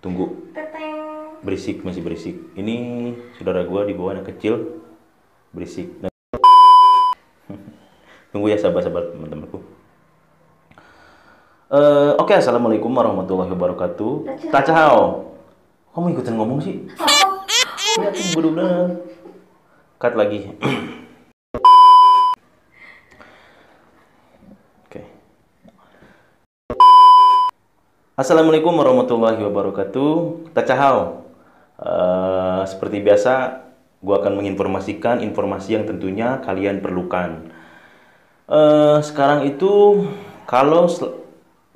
Tunggu, Teteng. berisik, masih berisik. Ini saudara gua di bawah anak kecil, berisik. Nah, tunggu ya, sabar-sabar teman-temanku. Oke, assalamualaikum warahmatullahi wabarakatuh. Tacahao. Kamu ikutan ngomong sih? Ya, tunggu dulu. Cut lagi. Oke. Assalamualaikum warahmatullahi wabarakatuh. Tacahao. Seperti biasa, gua akan menginformasikan informasi yang tentunya kalian perlukan. Sekarang itu kalau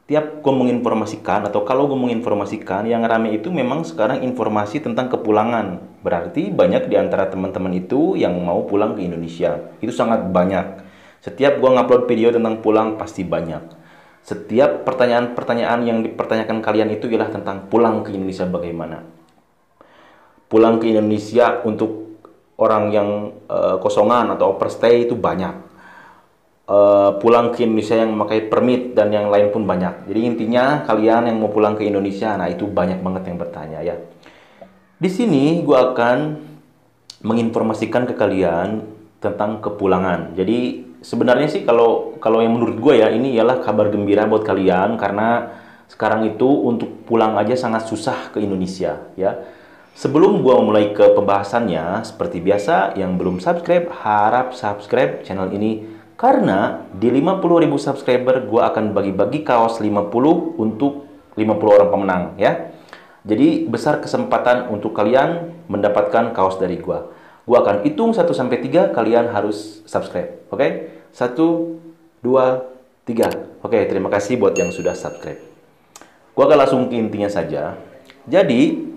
tiap gue menginformasikan atau kalau gue menginformasikan yang rame itu memang sekarang informasi tentang kepulangan. Berarti banyak di antara teman-teman itu yang mau pulang ke Indonesia. Itu sangat banyak. Setiap gue ngupload video tentang pulang pasti banyak. Setiap pertanyaan-pertanyaan yang dipertanyakan kalian itu ialah tentang pulang ke Indonesia bagaimana. Pulang ke Indonesia untuk orang yang kosongan atau overstay itu banyak. Pulang ke Indonesia yang memakai permit dan yang lain pun banyak. Jadi intinya kalian yang mau pulang ke Indonesia, nah itu banyak banget yang bertanya ya. Di sini gue akan menginformasikan ke kalian tentang kepulangan. Jadi sebenarnya sih kalau yang menurut gue ya ini ialah kabar gembira buat kalian karena sekarang itu untuk pulang aja sangat susah ke Indonesia ya. Sebelum gue mulai ke pembahasannya, seperti biasa yang belum subscribe harap subscribe channel ini. Karena di 50.000 subscriber gue akan bagi-bagi kaos 50 untuk 50 orang pemenang ya. Jadi besar kesempatan untuk kalian mendapatkan kaos dari gue. Gue akan hitung 1 sampai 3, kalian harus subscribe. Oke? 1 2 3. Oke, terima kasih buat yang sudah subscribe. Gue akan langsung ke intinya saja. Jadi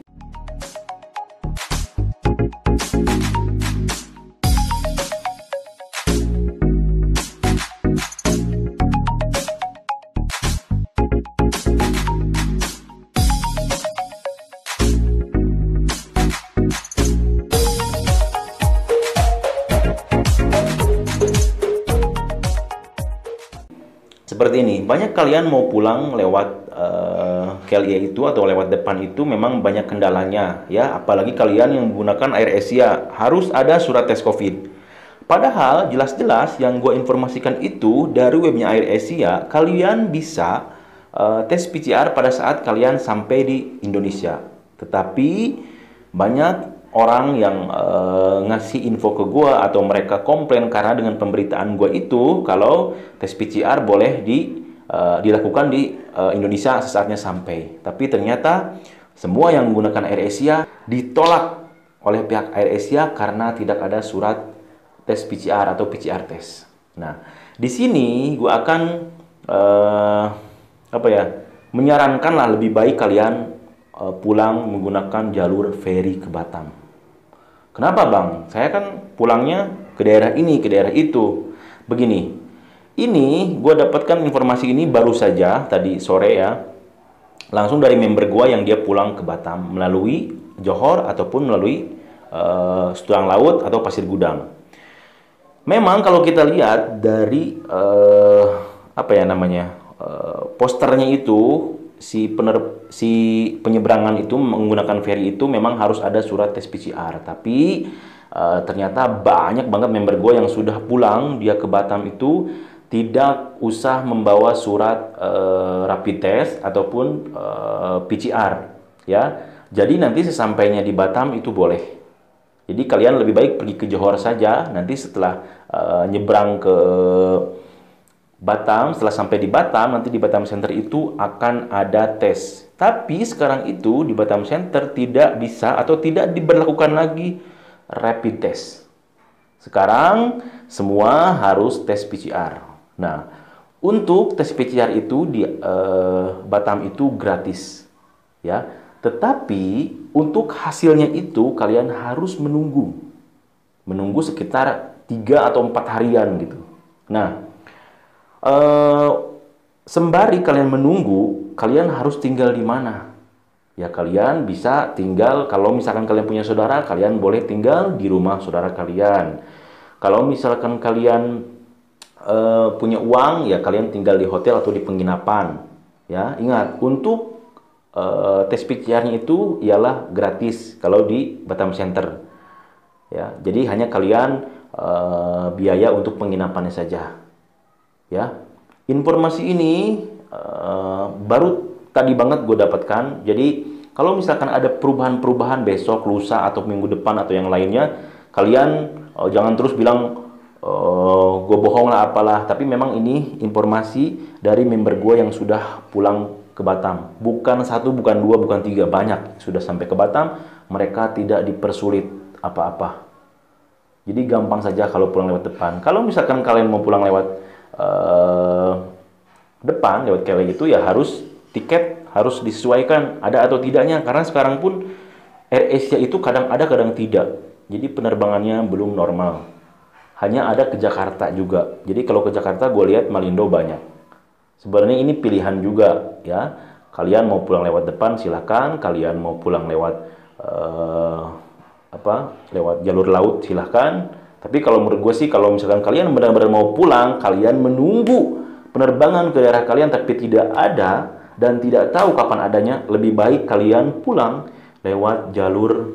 seperti ini, banyak kalian mau pulang lewat KLIA itu atau lewat depan itu memang banyak kendalanya ya, apalagi kalian yang menggunakan Air Asia harus ada surat tes COVID. Padahal jelas-jelas yang gue informasikan itu dari webnya Air Asia, kalian bisa tes PCR pada saat kalian sampai di Indonesia. Tetapi banyak orang yang ngasih info ke gue atau mereka komplain karena dengan pemberitaan gue itu kalau tes PCR boleh dilakukan di Indonesia sesaatnya sampai. Tapi ternyata semua yang menggunakan Air Asia ditolak oleh pihak Air Asia karena tidak ada surat tes PCR atau PCR test. Nah, di sini gue akan menyarankan lah lebih baik kalian pulang menggunakan jalur feri ke Batam. Kenapa bang? Saya kan pulangnya ke daerah ini, ke daerah itu. Begini, ini gue dapatkan informasi ini baru saja tadi sore ya. Langsung dari member gue yang dia pulang ke Batam melalui Johor ataupun melalui Tulang Laut atau Pasir Gudang. Memang kalau kita lihat dari posternya itu si penyeberangan itu menggunakan feri itu memang harus ada surat tes PCR. Tapi ternyata banyak banget member gue yang sudah pulang dia ke Batam itu tidak usah membawa surat rapid test ataupun PCR ya. Jadi nanti sesampainya di Batam itu boleh. Jadi kalian lebih baik pergi ke Johor saja. Nanti setelah nyebrang ke Batam, setelah sampai di Batam, nanti di Batam Center itu akan ada tes. Tapi sekarang itu di Batam Center tidak bisa atau tidak diberlakukan lagi rapid test. Sekarang semua harus tes PCR. Nah, untuk tes PCR itu di Batam itu gratis, ya. Tetapi untuk hasilnya itu kalian harus menunggu sekitar 3 atau 4 harian gitu. Nah, sembari kalian menunggu, kalian harus tinggal di mana? Ya kalian bisa tinggal, kalau misalkan kalian punya saudara, kalian boleh tinggal di rumah saudara kalian. Kalau misalkan kalian punya uang, ya kalian tinggal di hotel atau di penginapan. Ya, ingat untuk tes PCR-nya itu ialah gratis kalau di Batam Center. Ya, jadi hanya kalian biaya untuk penginapannya saja. Ya, informasi ini baru tadi banget gue dapatkan. Jadi kalau misalkan ada perubahan-perubahan besok, lusa atau minggu depan atau yang lainnya, kalian jangan terus bilang gue bohong lah apalah. Tapi memang ini informasi dari member gue yang sudah pulang ke Batam. Bukan satu, bukan dua, bukan tiga, banyak sudah sampai ke Batam. Mereka tidak dipersulit apa-apa. Jadi gampang saja kalau pulang lewat depan. Kalau misalkan kalian mau pulang lewat depan, lewat kayak gitu, ya harus tiket harus disesuaikan ada atau tidaknya. Karena sekarang pun AirAsia itu kadang ada, kadang tidak. Jadi penerbangannya belum normal. Hanya ada ke Jakarta juga. Jadi kalau ke Jakarta gue lihat Malindo banyak. Sebenarnya ini pilihan juga ya. Kalian mau pulang lewat depan silahkan. Kalian mau pulang lewat lewat jalur laut silahkan. Tapi kalau menurut gue sih, kalau misalkan kalian benar-benar mau pulang, kalian menunggu penerbangan ke daerah kalian tapi tidak ada dan tidak tahu kapan adanya, lebih baik kalian pulang lewat jalur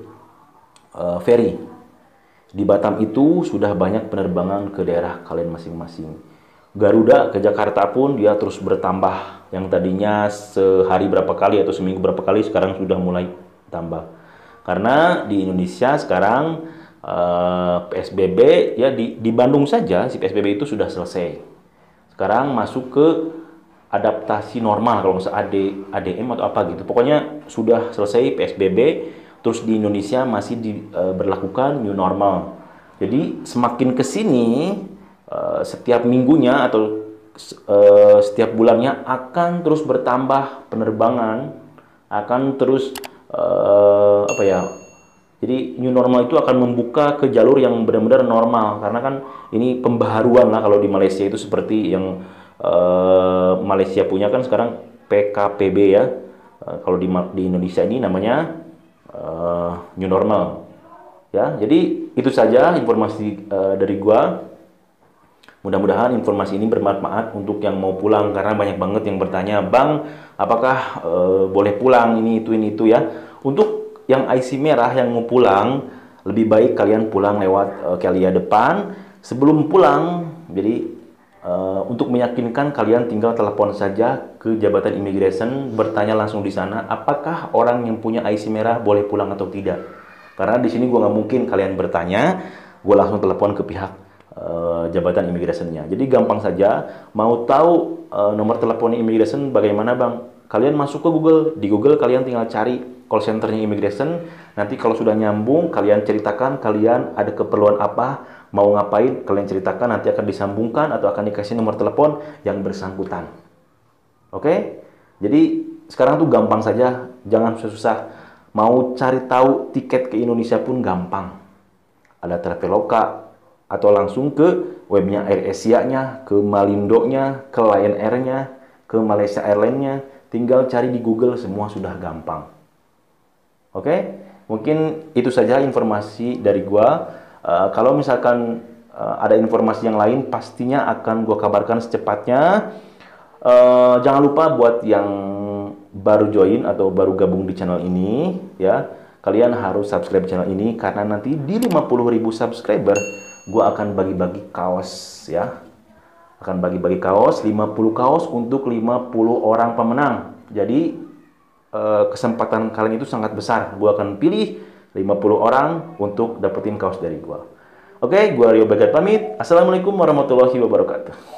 ferry. Di Batam itu sudah banyak penerbangan ke daerah kalian masing-masing. Garuda ke Jakarta pun dia terus bertambah. Yang tadinya sehari berapa kali atau seminggu berapa kali, sekarang sudah mulai tambah. Karena di Indonesia sekarang PSBB ya, di Bandung saja si PSBB itu sudah selesai. Sekarang masuk ke adaptasi normal, kalau nggak salah ADM atau apa gitu. Pokoknya sudah selesai PSBB, terus di Indonesia masih diberlakukan new normal. Jadi semakin ke sini setiap minggunya atau setiap bulannya akan terus bertambah penerbangan, akan terus jadi new normal itu akan membuka ke jalur yang benar-benar normal. Karena kan ini pembaharuan lah, kalau di Malaysia itu seperti yang Malaysia punya kan sekarang PKPB ya. Kalau di Indonesia ini namanya new normal. Ya, jadi itu saja informasi dari gua. Mudah-mudahan informasi ini bermanfaat untuk yang mau pulang, karena banyak banget yang bertanya, "Bang, apakah boleh pulang ini itu ya?" Untuk yang IC merah yang mau pulang, lebih baik kalian pulang lewat Kelia depan. Sebelum pulang, jadi untuk meyakinkan, kalian tinggal telepon saja ke Jabatan Imigresen, bertanya langsung di sana apakah orang yang punya IC merah boleh pulang atau tidak. Karena di sini gue nggak mungkin kalian bertanya, gue langsung telepon ke pihak Jabatan Imigrasennya. Jadi gampang saja. Mau tahu nomor telepon Imigresen bagaimana, Bang? Kalian masuk ke Google. Di Google kalian tinggal cari call centernya Imigresen. Nanti kalau sudah nyambung, kalian ceritakan kalian ada keperluan apa, mau ngapain, kalian ceritakan, nanti akan disambungkan atau akan dikasih nomor telepon yang bersangkutan. Oke? Jadi sekarang tuh gampang saja, jangan susah-susah. Mau cari tahu tiket ke Indonesia pun gampang. Ada Traveloka atau langsung ke webnya AirAsia-nya, ke Malindo-nya, ke Lion Air-nya, ke Malaysia Airlines-nya. Tinggal cari di Google, semua sudah gampang. Oke? Mungkin itu saja informasi dari gua. Kalau misalkan ada informasi yang lain, pastinya akan gua kabarkan secepatnya. Jangan lupa buat yang baru join atau baru gabung di channel ini, ya, kalian harus subscribe channel ini, karena nanti di 50.000 subscriber gua akan bagi-bagi kaos, ya. Akan bagi-bagi kaos, 50 kaos untuk 50 orang pemenang. Jadi kesempatan kalian itu sangat besar. Gua akan pilih 50 orang untuk dapetin kaos dari gua. Oke, gua Rio Bagat pamit. Assalamualaikum warahmatullahi wabarakatuh.